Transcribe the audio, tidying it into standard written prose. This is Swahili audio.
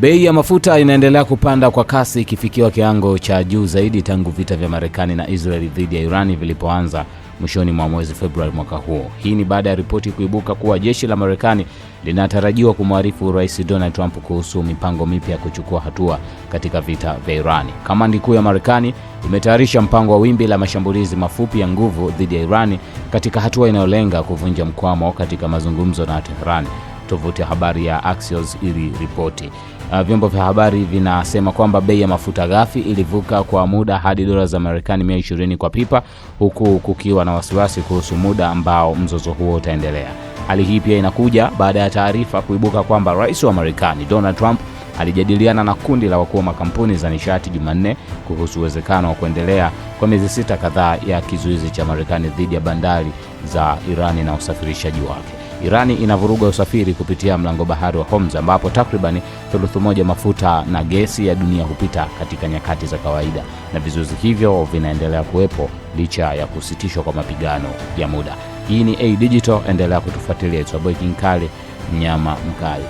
Bei ya mafuta inaendelea kupanda kwa kasi ikifikia kiwango cha juu zaidi tangu vita vya Marekani na Israeli dhidi ya Irani vilipoanza mwishoni mwa mwezi Februari mwaka huu. Hii ni baada ya ripoti kuibuka kuwa jeshi la Marekani linatarajiwa kumwarifu Rais Donald Trump kuhusu mipango mipya ya kuchukua hatua katika vita vya Irani. Kamandi kuu ya Marekani imetayarisha mpango wa wimbi la mashambulizi mafupi ya nguvu dhidi ya Irani katika hatua inayolenga kuvunja mkwamo katika mazungumzo na Tehran. Tovuti ya habari ya Axios iliripoti. Vyombo vya habari vinasema kwamba bei ya mafuta ghafi ilivuka kwa muda hadi dola za Marekani 120 kwa pipa, huku kukiwa na wasiwasi kuhusu muda ambao mzozo huo utaendelea. Hali hii pia inakuja baada ya taarifa kuibuka kwamba Rais wa Marekani Donald Trump alijadiliana na kundi la wakuu wa makampuni za nishati Jumanne kuhusu uwezekano wa kuendelea kwa miezi 6 kadhaa ya kizuizi cha Marekani dhidi ya bandari za Irani na usafirishaji wake. Irani inavuruga usafiri kupitia mlango bahari wa Hormuz, ambapo takribani thuluthi moja mafuta na gesi ya dunia hupita katika nyakati za kawaida, na vizuizi hivyo vinaendelea kuwepo licha ya kusitishwa kwa mapigano ya muda. Hii ni A Digital, endelea kutufuatilia. It's Breaking Kali, mnyama mkali.